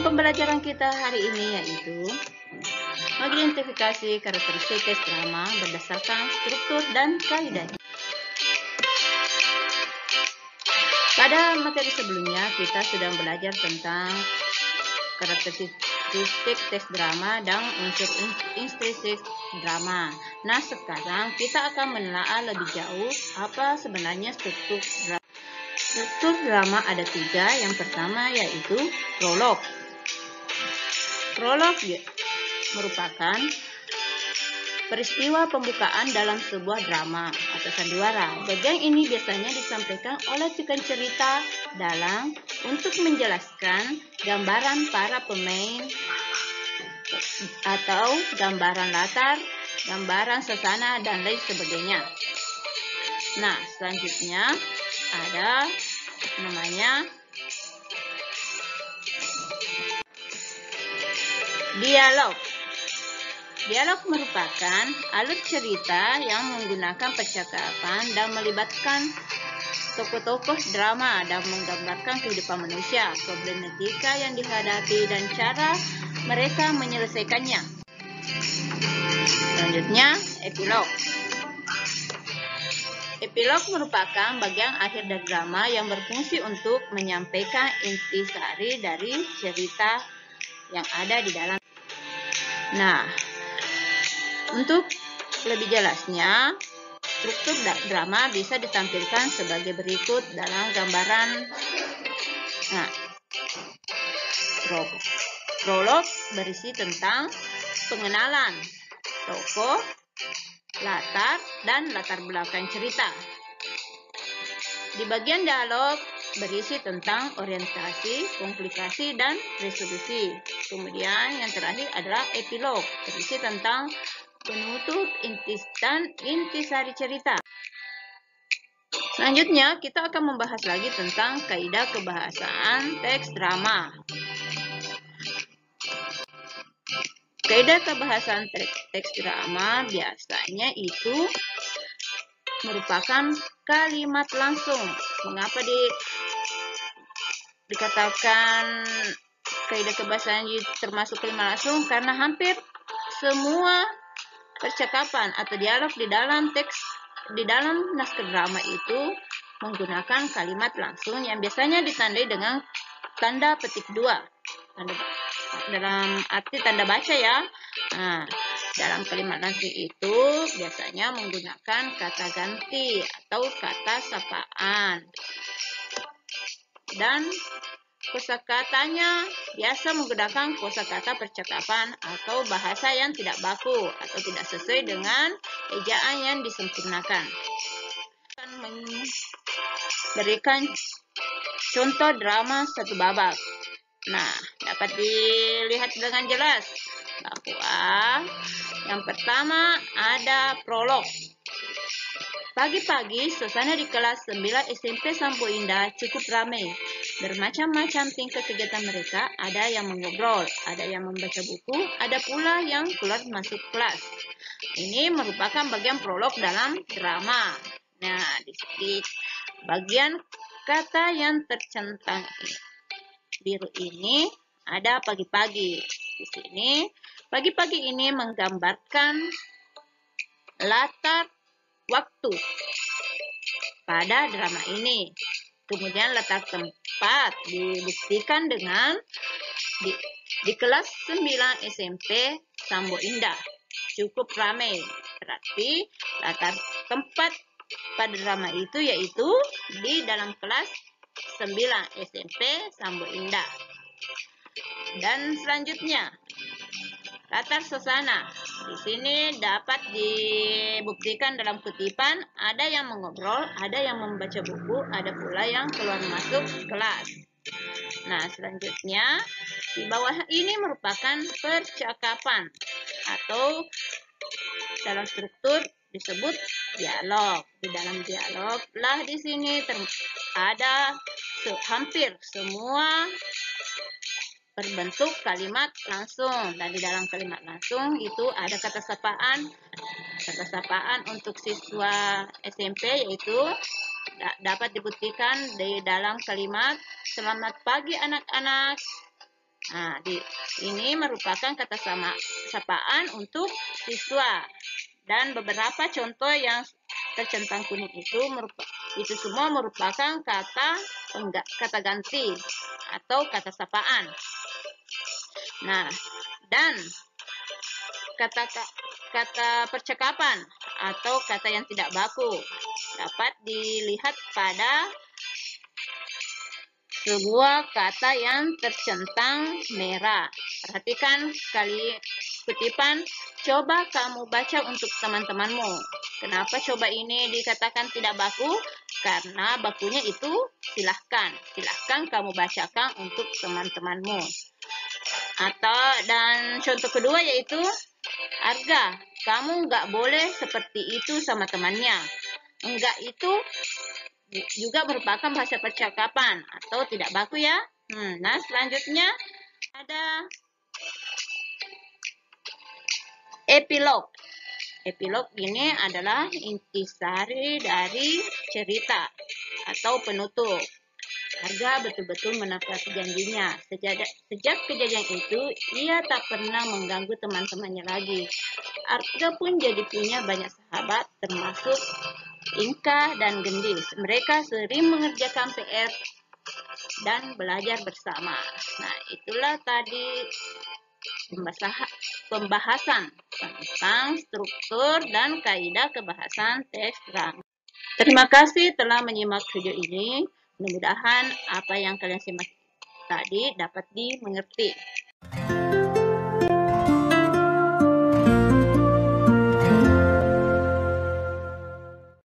Tema pembelajaran kita hari ini yaitu mengidentifikasi karakteristik teks drama berdasarkan struktur dan kaidah. Pada materi sebelumnya kita sudah belajar tentang karakteristik teks drama dan unsur intrinsik drama. Nah, sekarang kita akan menelaah lebih jauh apa sebenarnya struktur drama. Struktur drama ada 3. Yang pertama yaitu prolog. Prolog merupakan peristiwa pembukaan dalam sebuah drama atau sandiwara. Bagian ini biasanya disampaikan oleh tukang cerita dalam untuk menjelaskan gambaran para pemain atau gambaran latar, gambaran suasana, dan lain sebagainya. Nah, selanjutnya ada namanya dialog. Dialog merupakan alur cerita yang menggunakan percakapan dan melibatkan tokoh-tokoh drama dan menggambarkan kehidupan manusia, problematika yang dihadapi, dan cara mereka menyelesaikannya. Selanjutnya, epilog. Epilog merupakan bagian akhir dari drama yang berfungsi untuk menyampaikan intisari dari cerita yang ada di dalam. Nah, untuk lebih jelasnya, struktur drama bisa ditampilkan sebagai berikut dalam gambaran. Nah, prolog berisi tentang pengenalan tokoh, latar, dan latar belakang cerita. Di bagian dialog berisi tentang orientasi, komplikasi, dan resolusi. Kemudian yang terakhir adalah epilog, berisi tentang penutup dan intisari cerita. Selanjutnya kita akan membahas lagi tentang kaidah kebahasaan teks drama. Kaidah kebahasaan teks drama biasanya itu merupakan kalimat langsung. Mengapa dikatakan kaidah kebahasaan termasuk kalimat langsung? Karena hampir semua percakapan atau dialog di dalam naskah drama itu menggunakan kalimat langsung yang biasanya ditandai dengan tanda petik 2. Dalam arti tanda baca ya. Nah, dalam kalimat langsung itu biasanya menggunakan kata ganti atau kata sapaan. Dan kosakatanya biasa menggunakan kosakata percakapan atau bahasa yang tidak baku atau tidak sesuai dengan ejaan yang disempurnakan. Akan memberikan contoh drama satu babak. Nah, dapat dilihat dengan jelas bahwa yang pertama ada prolog. Pagi-pagi, suasana di kelas 9 SMP Sampo Indah cukup ramai. Bermacam-macam tingkah kegiatan mereka, ada yang mengobrol, ada yang membaca buku, ada pula yang keluar masuk kelas. Ini merupakan bagian prolog dalam drama. Nah, di bagian kata yang tercentang biru ini ada pagi-pagi. Di sini, pagi-pagi ini menggambarkan latar waktu pada drama ini. Kemudian letak tempat dibuktikan dengan di kelas 9 SMP Sambo Indah. Cukup ramai. Berarti latar tempat pada drama itu yaitu di dalam kelas 9 SMP Sambo Indah. Dan selanjutnya, latar suasana. Di sini dapat dibuktikan dalam kutipan, ada yang mengobrol, ada yang membaca buku, ada pula yang keluar masuk kelas. Nah, selanjutnya, di bawah ini merupakan percakapan atau dalam struktur disebut dialog. Di dalam dialog lah di sini ada hampir semua berbentuk kalimat langsung, dan di dalam kalimat langsung itu ada kata sapaan. Kata sapaan untuk siswa SMP yaitu dapat dibuktikan di dalam kalimat selamat pagi anak-anak, Nah, ini merupakan kata sapaan untuk siswa. Dan beberapa contoh yang tercentang kuning itu semua merupakan kata ganti atau kata sapaan. Nah, dan kata percakapan atau kata yang tidak baku dapat dilihat pada sebuah kata yang tercentang merah. Perhatikan sekali kutipan, coba kamu baca untuk teman-temanmu. Kenapa coba ini dikatakan tidak baku? Karena bakunya itu silahkan. Silahkan kamu bacakan untuk teman-temanmu. Dan contoh kedua yaitu, Arga, kamu nggak boleh seperti itu sama temannya. Enggak itu juga merupakan bahasa percakapan atau tidak baku ya. Nah, selanjutnya ada epilog. Epilog ini adalah intisari dari cerita atau penutup. Arga betul-betul menepati janjinya. Sejak kejadian itu, ia tak pernah mengganggu teman-temannya lagi. Arga pun jadi punya banyak sahabat, termasuk Inka dan Gendis. Mereka sering mengerjakan PR dan belajar bersama. Nah, itulah tadi pembahasan tentang struktur dan kaidah kebahasan teks terang. Terima kasih telah menyimak video ini. Mudah-mudahan apa yang kalian simak tadi dapat dimengerti.